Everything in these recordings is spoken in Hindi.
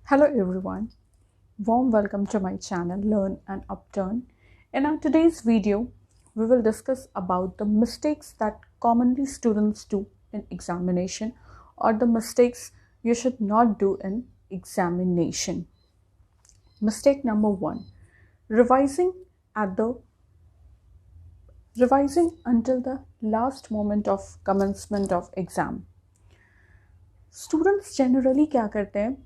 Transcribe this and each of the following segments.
Hello everyone, warm welcome to my channel Learn and Upturn. In our today's video, we will discuss about the mistakes that commonly students do in examination or the mistakes you should not do in examination. Mistake number 1, revising until the last moment of commencement of exam. Students generally क्या करते हैं?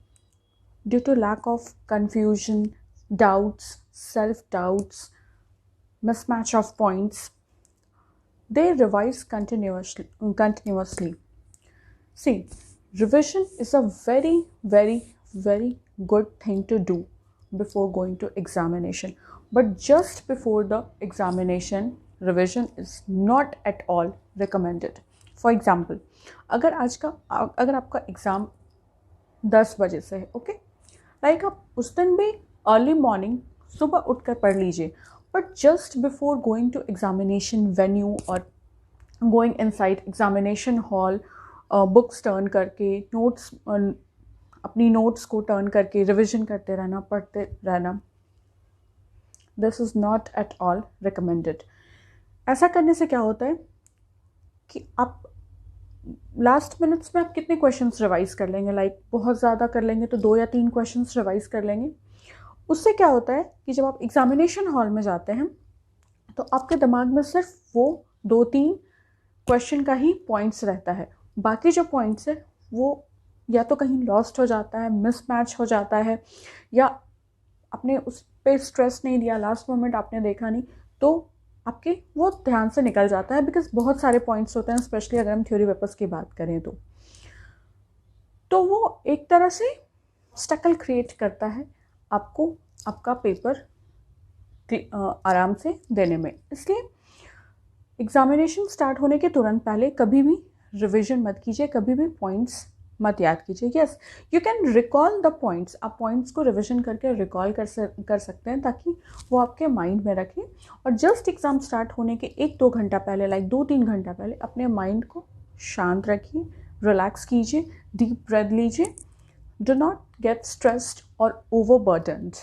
Due to lack of confusion, doubts, self-doubts, mismatch of points, they revise continuously. See, revision is a very good thing to do before going to examination. But just before the examination, revision is not at all recommended. For example, अगर आपका एग्ज़ाम 10 बजे से है, ओके, लाइक आप उस दिन भी अर्ली मॉर्निंग सुबह उठकर पढ़ लीजिए, but just before going to examination venue और going inside examination hall, books turn करके अपनी नोट्स को टर्न करके रिविजन करते रहना, पढ़ते रहना, this is not at all recommended. ऐसा करने से क्या होता है कि आप लास्ट मिनट्स में आप कितने क्वेश्चंस रिवाइज कर लेंगे, लाइक बहुत ज़्यादा कर लेंगे तो 2 या 3 क्वेश्चंस रिवाइज कर लेंगे. उससे क्या होता है कि जब आप एग्जामिनेशन हॉल में जाते हैं तो आपके दिमाग में सिर्फ वो 2-3 क्वेश्चन का ही पॉइंट्स रहता है. बाकी जो पॉइंट्स है वो या तो कहीं लॉस्ट हो जाता है, मिसमैच हो जाता है, या आपने उस पर स्ट्रेस नहीं दिया, लास्ट मोमेंट आपने देखा नहीं, तो आपके वो ध्यान से निकल जाता है. बिकॉज बहुत सारे पॉइंट्स होते हैं, स्पेशली अगर हम थ्योरी पेपर्स की बात करें तो वो एक तरह से स्टकल क्रिएट करता है आपको आपका पेपर आराम से देने में. इसलिए एग्जामिनेशन स्टार्ट होने के तुरंत पहले कभी भी रिवीजन मत कीजिए, कभी भी पॉइंट्स मत याद कीजिए. Yes, you can recall the points, आप पॉइंट्स को रिवीजन करके रिकॉल कर सकते हैं ताकि वो आपके माइंड में रखें. और जस्ट एग्ज़ाम स्टार्ट होने के 1-2 घंटा पहले, लाइक 2-3 घंटा पहले, अपने माइंड को शांत रखिए, रिलैक्स कीजिए, डीप ब्रेथ लीजिए. डू नॉट गेट स्ट्रेस्ड और overburdened.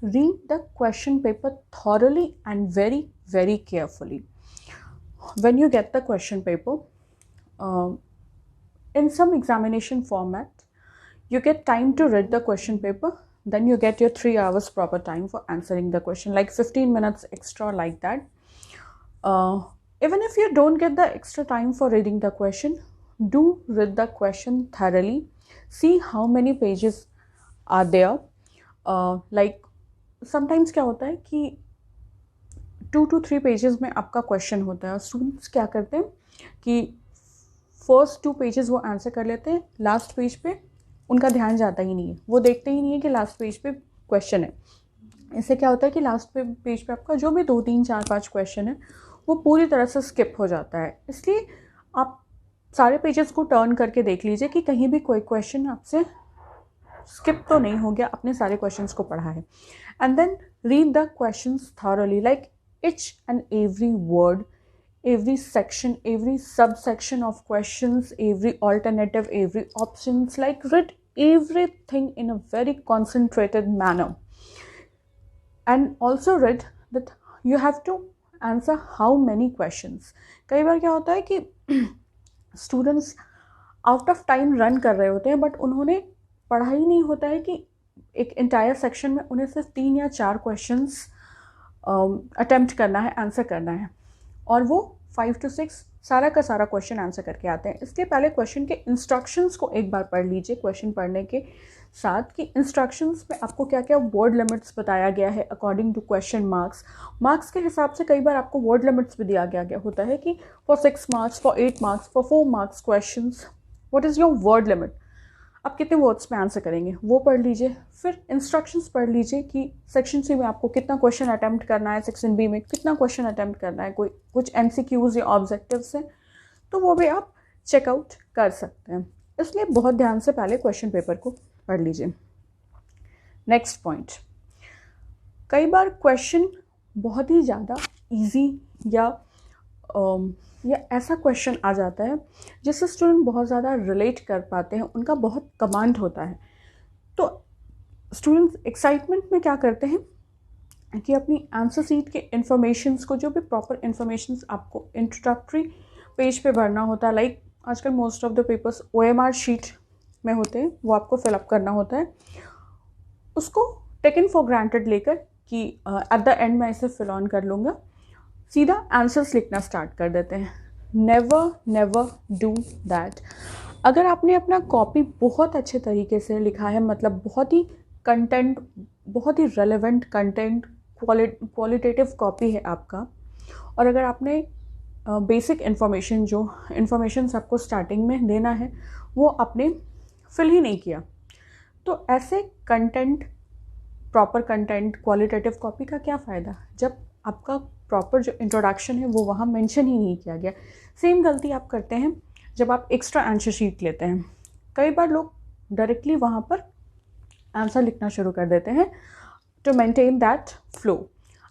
Read the question paper thoroughly and very carefully. When you get the question paper, in some examination format, you get time to read the question paper, then you get your 3 hours proper time for answering the question, like 15 minutes extra, like that. Even if you don't get the extra time for reading the question, do read the question thoroughly. See how many pages are there. Like sometimes क्या होता है कि 2 to 3 पेजेस में आपका क्वेश्चन होता है. स्टूडेंट्स क्या करते हैं कि फर्स्ट 2 पेजेस वो आंसर कर लेते हैं, लास्ट पेज पे उनका ध्यान जाता ही नहीं है, वो देखते ही नहीं है कि लास्ट पेज पे क्वेश्चन है. इससे क्या होता है कि लास्ट पेज पे आपका जो भी 2, 3, 4, 5 क्वेश्चन है वो पूरी तरह से स्किप हो जाता है. इसलिए आप सारे पेजेस को टर्न करके देख लीजिए कि कहीं भी कोई क्वेश्चन आपसे स्किप तो नहीं हो गया, अपने सारे क्वेश्चंस को पढ़ा है. And then read the questions thoroughly, like each and every word, every section, every subsection of questions, every alternative, every options, like read everything in a very concentrated manner. And also read that you have to answer how many questions. कई बार क्या होता है कि students out of time run कर रहे होते हैं, बट उन्होंने पढ़ा ही नहीं होता है कि एक इंटायर सेक्शन में उन्हें सिर्फ 3 या 4 क्वेश्चंस अटेम्प्ट करना है, आंसर करना है, और वो 5 to 6 सारा का सारा क्वेश्चन आंसर करके आते हैं. इसलिए पहले क्वेश्चन के इंस्ट्रक्शंस को एक बार पढ़ लीजिए क्वेश्चन पढ़ने के साथ, कि इंस्ट्रक्शंस में आपको क्या क्या वर्ड लिमिट्स बताया गया है अकॉर्डिंग टू क्वेश्चन मार्क्स के हिसाब से. कई बार आपको वर्ड लिमिट्स भी दिया गया होता है कि for 6 marks, for 8 marks, for 4 marks question, what is your word limit, आप कितने वर्ड्स में आंसर करेंगे, वो पढ़ लीजिए. फिर इंस्ट्रक्शंस पढ़ लीजिए कि सेक्शन सी में आपको कितना क्वेश्चन अटेम्प्ट करना है, सेक्शन बी में कितना क्वेश्चन अटेम्प्ट करना है, कुछ MCQs या ऑब्जेक्टिव्स हैं तो वो भी आप चेकआउट कर सकते हैं. इसलिए बहुत ध्यान से पहले क्वेश्चन पेपर को पढ़ लीजिए. नेक्स्ट पॉइंट, कई बार क्वेश्चन बहुत ही ज़्यादा ईजी या ऐसा क्वेश्चन आ जाता है जिससे स्टूडेंट बहुत ज़्यादा रिलेट कर पाते हैं, उनका बहुत कमांड होता है, तो स्टूडेंट्स एक्साइटमेंट में क्या करते हैं कि अपनी आंसर सीट के इन्फॉर्मेशंस को, जो भी प्रॉपर इन्फॉर्मेशंस आपको इंट्रोडक्टरी पेज पे भरना होता है, लाइक आजकल most of the papers OMR sheet में होते हैं, वो आपको फिलअप करना होता है, उसको टेकन फॉर ग्रांटेड लेकर कि एट द एंड मैं इसे फिल ऑन कर लूँगा, सीधा आंसर्स लिखना स्टार्ट कर देते हैं। Never never do that. अगर आपने अपना कॉपी बहुत अच्छे तरीके से लिखा है, मतलब बहुत ही कंटेंट, बहुत ही रेलेवेंट कंटेंट, क्वालिटेटिव कॉपी है आपका, और अगर आपने बेसिक इन्फॉर्मेशन, जो इन्फॉर्मेशन आपको स्टार्टिंग में देना है, वो आपने फिल ही नहीं किया, तो ऐसे content, proper content, qualitative copy का क्या फ़ायदा जब आपका प्रॉपर जो इंट्रोडक्शन है वो वहाँ मेंशन ही नहीं किया गया। सेम गलती आप करते हैं जब आप एक्स्ट्रा आंसर शीट लेते हैं। कई बार लोग डायरेक्टली वहाँ पर आंसर लिखना शुरू कर देते हैं टू मेंटेन दैट फ्लो।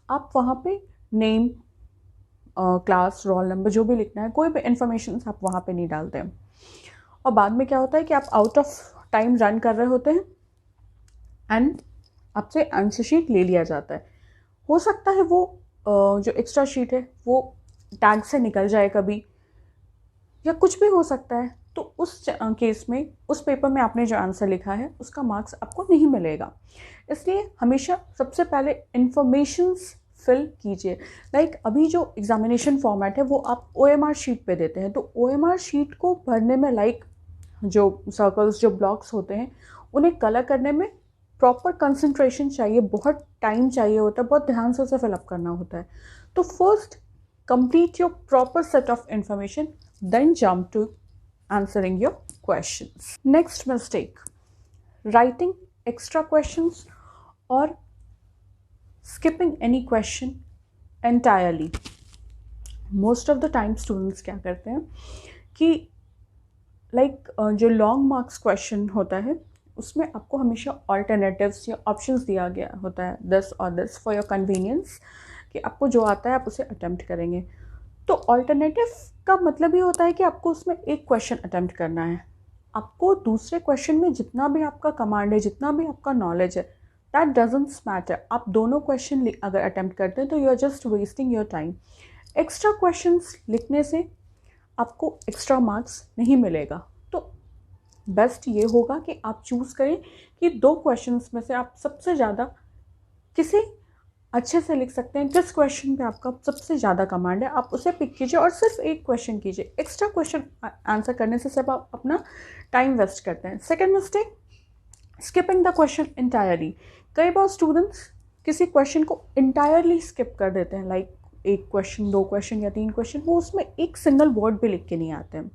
आप वहाँ पे नेम, क्लास, रोल नंबर, जो भी लिखना है, कोई भी इन्फॉर्मेशन आप वहाँ पे नहीं डालते हैं। और बाद में क्या होता है कि आप आउट ऑफ टाइम रन कर रहे होते हैं एंड आपसे आंसर शीट ले लिया जाता है। हो सकता है वो जो एक्स्ट्रा शीट है वो टैग से निकल जाए कभी, या कुछ भी हो सकता है, तो उस केस में, उस पेपर में आपने जो आंसर लिखा है उसका मार्क्स आपको नहीं मिलेगा। इसलिए हमेशा सबसे पहले इन्फॉर्मेशंस फिल कीजिए। लाइक अभी जो एग्जामिनेशन फॉर्मेट है वो आप OMR शीट पे देते हैं, तो OMR शीट को भरने में, लाइक जो सर्कल्स, जो ब्लॉक्स होते हैं, उन्हें कलर करने में प्रॉपर कंसंट्रेशन चाहिए, बहुत टाइम चाहिए होता है, बहुत ध्यान से उसे फिलअप करना होता है। तो first complete your proper set of information, then jump to answering your questions. Next mistake, writing extra questions or skipping any question entirely. Most of the time students क्या करते हैं कि जो लॉन्ग मार्क्स क्वेश्चन होता है उसमें आपको हमेशा ऑल्टरनेटिव्स या ऑप्शंस दिया गया होता है, दिस और दिस, फॉर योर कन्वीनियंस, कि आपको जो आता है आप उसे अटेम्प्ट करेंगे। तो ऑल्टरनेटिव का मतलब ये होता है कि आपको उसमें एक क्वेश्चन अटेम्प्ट करना है। आपको दूसरे क्वेश्चन में जितना भी आपका कमांड है, जितना भी आपका नॉलेज है, दैट डजंट मैटर। आप दोनों क्वेश्चन अगर अटेम्प्ट करते हैं तो you are just wasting your time. Extra questions लिखने से आपको एक्स्ट्रा मार्क्स नहीं मिलेगा। तो बेस्ट ये होगा कि आप चूज़ करें कि 2 क्वेश्चंस में से आप सबसे ज़्यादा किसे अच्छे से लिख सकते हैं, किस क्वेश्चन पे आपका सबसे ज़्यादा कमांड है, आप उसे पिक कीजिए और सिर्फ एक क्वेश्चन कीजिए। एक्स्ट्रा क्वेश्चन आंसर करने से सब आप अपना टाइम वेस्ट करते हैं। Second mistake, skipping the question entirely. कई बार स्टूडेंट्स किसी क्वेश्चन को इंटायरली स्किप कर देते हैं, लाइक एक क्वेश्चन, 2 क्वेश्चन या 3 क्वेश्चन, वो उसमें एक सिंगल वर्ड भी लिख के नहीं आते हैं।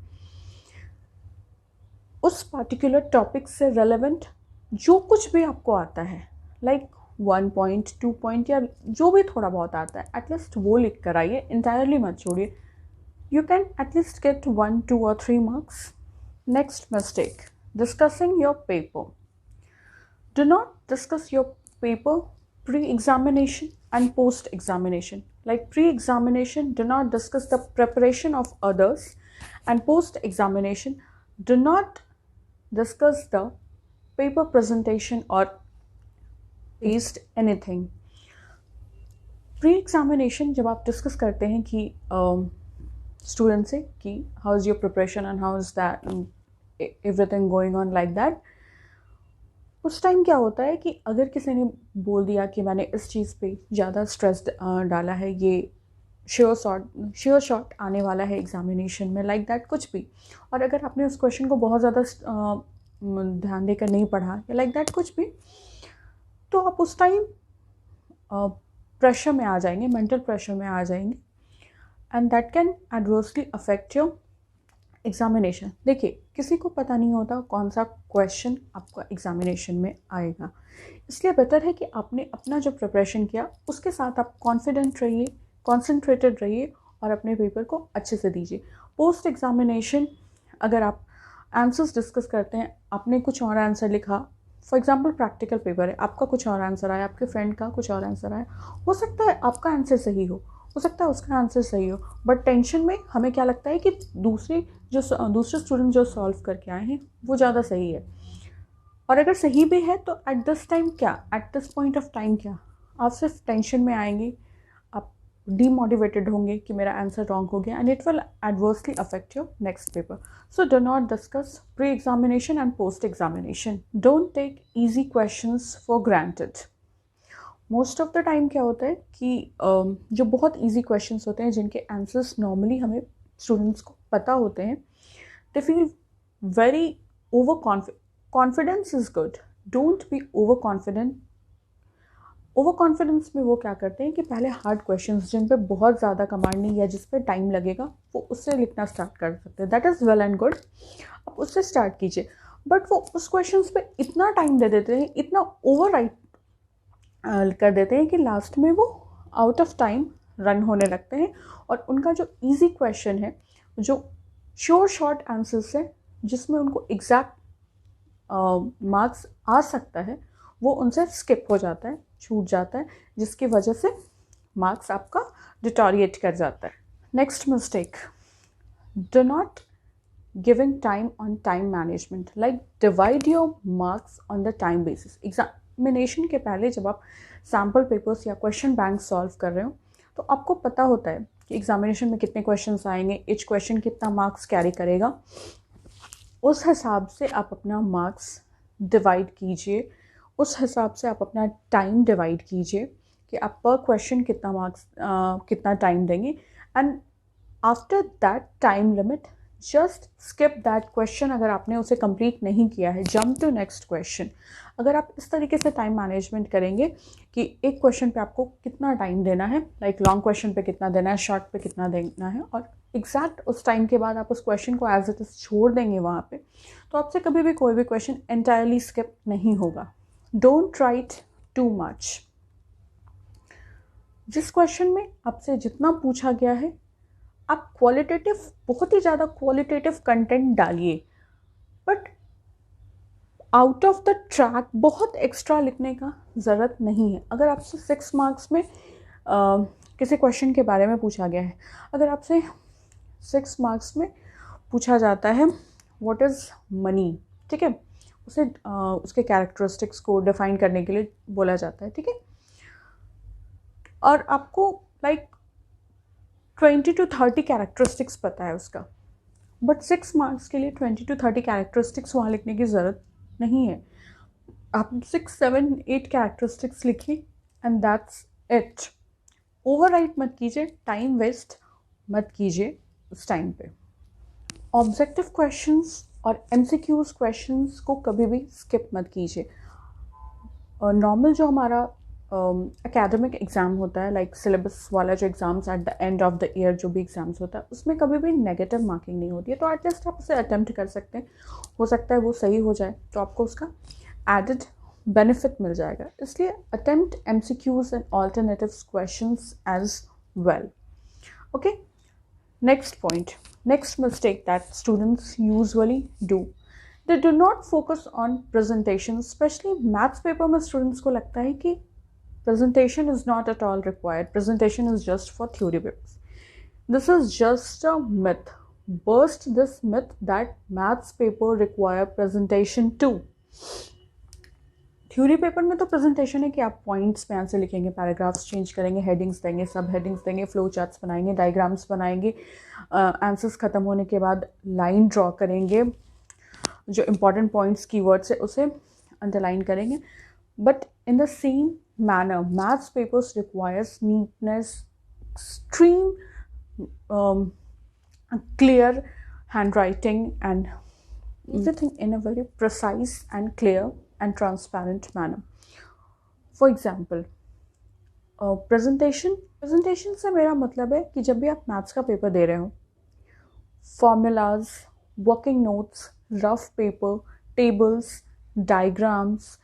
उस पर्टिकुलर टॉपिक से रेलेवेंट जो कुछ भी आपको आता है, लाइक 1 पॉइंट 2 पॉइंट या जो भी थोड़ा बहुत आता है, एटलीस्ट वो लिख कर आइए, इंटायरली मत छोड़िए। यू कैन एटलीस्ट गेट 1, 2 और 3 marks. Next mistake, discussing your paper. Do not discuss your paper pre-examination and post-examination. Like pre-examination, do not discuss the preparation of others, and post-examination, do not discuss the paper presentation or paste anything. Pre-examination जब आप डिस्कस करते हैं कि स्टूडेंट से कि how is your preparation and how is that everything going on like that, उस टाइम क्या होता है कि अगर किसी ने बोल दिया कि मैंने इस चीज़ पे ज़्यादा स्ट्रेस डाला है, ये श्योर शॉट आने वाला है एग्जामिनेशन में, लाइक दैट कुछ भी, और अगर आपने उस क्वेश्चन को बहुत ज़्यादा ध्यान देकर नहीं पढ़ा या लाइक दैट कुछ भी, तो आप उस टाइम प्रेशर में आ जाएंगे, मेंटल प्रेशर में आ जाएंगे, and that can adversely affect your examination. देखिए, किसी को पता नहीं होता कौन सा क्वेश्चन आपका एग्जामिनेशन में आएगा, इसलिए बेटर है कि आपने अपना जो प्रिपरेशन किया उसके साथ आप कॉन्फिडेंट रहिए, कॉन्सेंट्रेटेड रहिए और अपने पेपर को अच्छे से दीजिए। पोस्ट एग्जामिनेशन अगर आप आंसर्स डिस्कस करते हैं, आपने कुछ और आंसर लिखा, फॉर एग्जांपल प्रैक्टिकल पेपर है, आपका कुछ और आंसर आया, आपके फ्रेंड का कुछ और आंसर आया, हो सकता है आपका आंसर सही हो सकता है उसका आंसर सही हो, बट टेंशन में हमें क्या लगता है कि दूसरे स्टूडेंट जो सॉल्व करके आए हैं वो ज़्यादा सही है, और अगर सही भी है तो एट दिस टाइम क्या, at this point of time क्या, आप सिर्फ टेंशन में आएंगे, आप डीमोटिवेटेड होंगे कि मेरा आंसर रॉन्ग हो गया, and it will adversely affect your next paper. So do not discuss pre examination and post examination. Don't take easy questions for granted. Most of the time क्या होता है कि जो बहुत ईजी क्वेश्चंस होते हैं, जिनके आंसर्स नॉर्मली हमें स्टूडेंट्स को पता होते हैं, they feel very over confidence is good, don't be over confident. Over confidence में वो क्या करते हैं कि पहले हार्ड क्वेश्चंस जिन पे बहुत ज़्यादा कमांड नहीं या जिस पे टाइम लगेगा, वो उससे लिखना स्टार्ट कर सकते हैं. That is well and good, आप उससे स्टार्ट कीजिए. बट वो उस क्वेश्चंस पे इतना टाइम दे देते हैं, इतना ओवर राइट कर देते हैं कि लास्ट में वो आउट ऑफ टाइम रन होने लगते हैं, और उनका जो इजी क्वेश्चन है, जो श्योर शॉर्ट आंसर्स है, जिसमें उनको एग्जैक्ट मार्क्स आ सकता है, वो उनसे स्किप हो जाता है, छूट जाता है, जिसकी वजह से मार्क्स आपका डिटोरिएट कर जाता है. Next mistake, do not giving time on time management. Like divide your marks on the time basis. Examination के पहले जब आप सैम्पल पेपर्स या क्वेश्चन बैंक सॉल्व कर रहे हो, तो आपको पता होता है कि एग्जामिनेशन में कितने क्वेश्चंस आएंगे, ईच क्वेश्चन कितना मार्क्स कैरी करेगा. उस हिसाब से आप अपना मार्क्स डिवाइड कीजिए, उस हिसाब से आप अपना टाइम डिवाइड कीजिए कि आप पर क्वेश्चन कितना मार्क्स कितना टाइम देंगे. And after that time limit just skip that question. अगर आपने उसे कंप्लीट नहीं किया है, जंप टू नेक्स्ट क्वेश्चन. अगर आप इस तरीके से टाइम मैनेजमेंट करेंगे कि एक क्वेश्चन पे आपको कितना टाइम देना है, लाइक लॉन्ग क्वेश्चन पे कितना देना है, शॉर्ट पे कितना देना है, और एग्जैक्ट उस टाइम के बाद आप उस क्वेश्चन को एज इट इज छोड़ देंगे वहाँ पे, तो आपसे कभी भी कोई भी क्वेश्चन एंटायरली स्किप नहीं होगा. Don't write too much. जिस क्वेश्चन में आपसे जितना पूछा गया है, आप क्वालिटेटिव, बहुत ही ज़्यादा क्वालिटेटिव कंटेंट डालिए, but out of the track बहुत एक्स्ट्रा लिखने का ज़रूरत नहीं है. अगर आपसे 6 मार्क्स में किसी क्वेश्चन के बारे में पूछा गया है, अगर आपसे 6 मार्क्स में पूछा जाता है व्हाट इज़ मनी, ठीक है, उसे उसके कैरेक्टरिस्टिक्स को डिफाइन करने के लिए बोला जाता है, ठीक है, और आपको लाइक 20 to 30 कैरेक्टरिस्टिक्स पता है उसका, बट 6 मार्क्स के लिए 20 to 30 कैरेक्टरिस्टिक्स वहाँ लिखने की ज़रूरत नहीं है. आप 6, 7, 8 कैरेक्टरिस्टिक्स लिखिए and that's it. Over right मत कीजिए, टाइम वेस्ट मत कीजिए उस टाइम पे. ऑब्जेक्टिव क्वेश्चंस और MCQs क्वेश्चंस को कभी भी स्किप मत कीजिए. नॉर्मल जो हमारा एकेडमिक एग्ज़ाम होता है, लाइक सिलेबस वाला जो exams at the end of the year जो भी एग्ज़ाम्स होता है, उसमें कभी भी नेगेटिव मार्किंग नहीं होती है. तो एटलीस्ट आप उसे अटेम्प्ट कर सकते हैं, हो सकता है वो सही हो जाए, तो आपको उसका एडेड बेनिफिट मिल जाएगा. इसलिए attempt MCQs and alternatives questions as well. Okay, next point, next mistake that students usually do, they do not focus on presentation. Specially maths paper में स्टूडेंट्स को लगता है कि presentation is not at all required. Presentation is just for theory papers. This is just a myth. Burst this myth that maths paper require presentation too. Theory paper में तो प्रेजेंटेशन है कि आप पॉइंट्स पे आंसर लिखेंगे, पैराग्राफ्स चेंज करेंगे, हेडिंग्स देंगे, सब हेडिंग्स देंगे, फ्लो चार्ट्स बनाएंगे, डायग्राम्स बनाएंगे, आंसर्स ख़त्म होने के बाद लाइन ड्रॉ करेंगे, जो इंपॉर्टेंट पॉइंट्स कीवर्ड्स है उसे अंडरलाइन करेंगे. But in the same manner, maths papers requires neatness, extreme clear handwriting, and everything in a very precise and clear and transparent manner. For example, presentation से मेरा मतलब है कि जब भी आप मैथ्स का पेपर दे रहे हो, formulas, working notes, rough paper, tables, diagrams,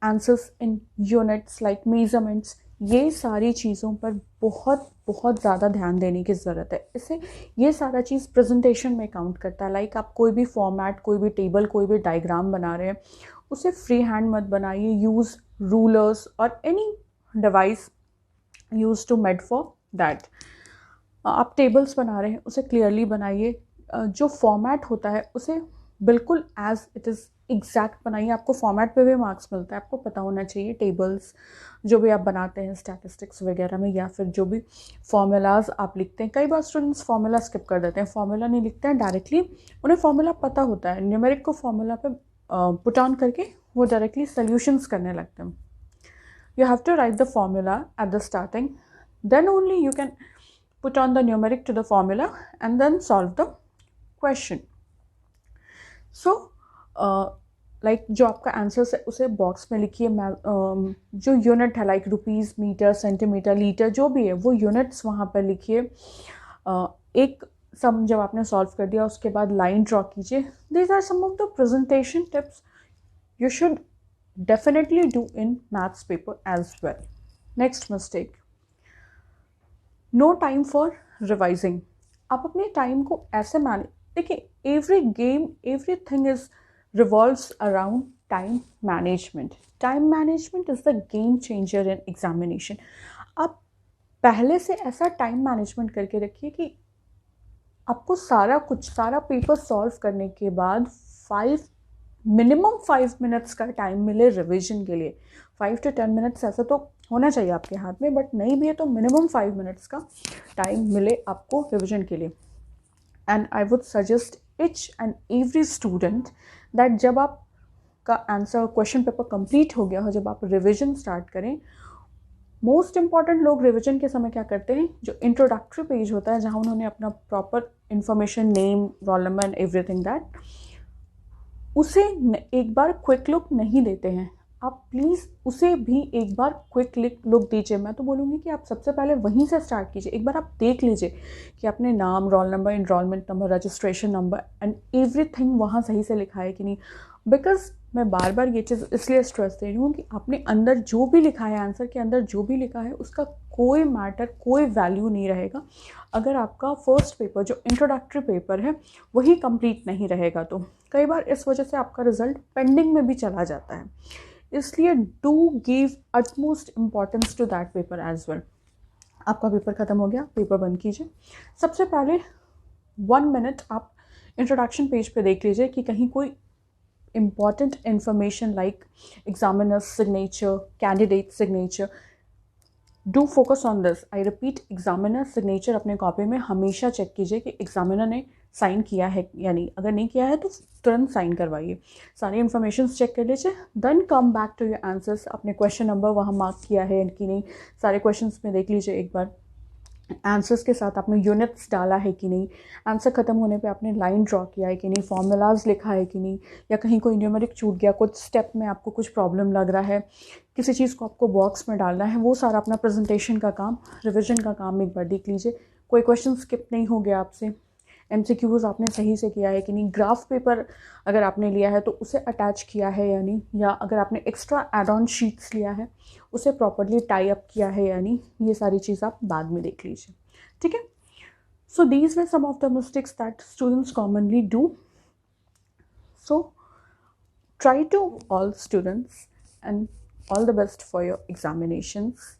answers in units like measurements, ये सारी चीज़ों पर बहुत बहुत ज़्यादा ध्यान देने की ज़रूरत है. इससे ये सारा चीज़ प्रेजेंटेशन में काउंट करता है. लाइक आप कोई भी फॉर्मेट, कोई भी टेबल, कोई भी डायग्राम बना रहे हैं, उसे फ्री हैंड मत बनाइए. यूज़ रूलर्स और any device use to made for that. आप टेबल्स बना रहे हैं, उसे क्लियरली बनाइए. जो फॉर्मेट होता है उसे बिल्कुल एज इट इज़ एग्जैक्ट बनाइए। आपको फॉर्मेट पे भी मार्क्स मिलता है, आपको पता होना चाहिए। टेबल्स जो भी आप बनाते हैं स्टैटिस्टिक्स वगैरह में, या फिर जो भी फॉर्मूलाज आप लिखते हैं, कई बार स्टूडेंट्स फार्मूला स्किप कर देते हैं, फार्मूला नहीं लिखते हैं डायरेक्टली। उन्हें फार्मूला पता होता है, न्यूमेरिक को फार्मूला पे पुट ऑन करके वो डायरेक्टली सोल्यूशंस करने लगते हैं। You have to write the formula at the starting, then only you can put on the numeric to the formula and then solve the question. So like जो आपका आंसर है उसे बॉक्स में लिखिए। जो यूनिट है like rupees, metre, centimetre, litre, जो भी है वो यूनिट्स वहाँ पर लिखिए। एक सम जब आपने सॉल्व कर दिया उसके बाद लाइन ड्रॉ कीजिए। These are some of the presentation tips you should definitely do in maths paper as well. Next mistake, no time for revising. आप अपने टाइम को ऐसे मैनेज, देखिए every game, every thing is revolves around time management. Time management is the game changer in examination. आप पहले से ऐसा टाइम मैनेजमेंट करके रखिए कि आपको सारा पेपर सॉल्व करने के बाद मिनिमम 5 मिनट्स का टाइम मिले रिवीजन के लिए। 5 to 10 मिनट्स ऐसा तो होना चाहिए आपके हाथ में, बट नहीं भी है तो मिनिमम 5 मिनट्स का टाइम मिले आपको रिवीजन के लिए। And I would suggest each and every student that जब आपका आंसर क्वेश्चन पेपर कंप्लीट हो गया हो, जब आप रिवीजन स्टार्ट करें, मोस्ट इंपॉर्टेंट लोग रिवीजन के समय क्या करते हैं, जो इंट्रोडक्टरी पेज होता है जहाँ उन्होंने अपना proper information, name, roll number and everything that, उसे एक बार क्विक लुक नहीं देते हैं। आप प्लीज़ उसे भी एक बार क्विक लुक दीजिए। मैं तो बोलूँगी कि आप सबसे पहले वहीं से स्टार्ट कीजिए। एक बार आप देख लीजिए कि आपने नाम, roll number, enrolment number, registration number and everything वहाँ सही से लिखा है कि नहीं। बिकॉज मैं बार बार ये चीज़ इसलिए स्ट्रेस दे रही हूँ कि आपने अंदर जो भी लिखा है, आंसर के अंदर जो भी लिखा है, उसका कोई मैटर, कोई वैल्यू नहीं रहेगा अगर आपका फर्स्ट पेपर जो इंट्रोडक्टरी पेपर है वही कंप्लीट नहीं रहेगा। तो कई बार इस वजह से आपका रिजल्ट पेंडिंग में भी चला जाता है। इसलिए do give utmost importance to that paper as well. आपका पेपर ख़त्म हो गया, पेपर बंद कीजिए। सबसे पहले 1 मिनट आप इंट्रोडक्शन पेज पे देख लीजिए कि कहीं कोई important information like examiner's signature, candidate signature. Do focus on this. I repeat, examiner signature अपने कॉपी में हमेशा चेक कीजिए कि एग्जामिनर ने साइन किया है या नहीं। अगर नहीं किया है तो तुरंत साइन करवाइए। सारी इन्फॉर्मेशन चेक कर लीजिए, then come back to your answers. अपने क्वेश्चन नंबर वहाँ मार्क किया है कि नहीं, सारे क्वेश्चंस में देख लीजिए एक बार। आंसर्स के साथ आपने यूनिट्स डाला है कि नहीं, आंसर ख़त्म होने पे आपने लाइन ड्रॉ किया है कि नहीं, फॉर्मूलाज लिखा है कि नहीं, या कहीं कोई न्यूमेरिक छूट गया, कुछ स्टेप में आपको कुछ प्रॉब्लम लग रहा है, किसी चीज़ को आपको बॉक्स में डालना है, वो सारा अपना प्रेजेंटेशन का काम, रिविजन का काम एक बार देख लीजिए। कोई क्वेश्चन स्किप नहीं हो गया आपसे, MCQs आपने सही से किया है कि नहीं, ग्राफ पेपर अगर आपने लिया है तो उसे अटैच किया है या नहीं, या अगर आपने एक्स्ट्रा एड ऑन शीट्स लिया है उसे प्रॉपरली टाई अप किया है या नहीं, ये सारी चीज़ आप बाद में देख लीजिए। ठीक है। So these were some of the mistakes that students commonly do. So try to all students, and all the best for your examinations.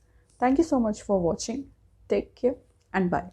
Thank you so much for watching. Take care and bye.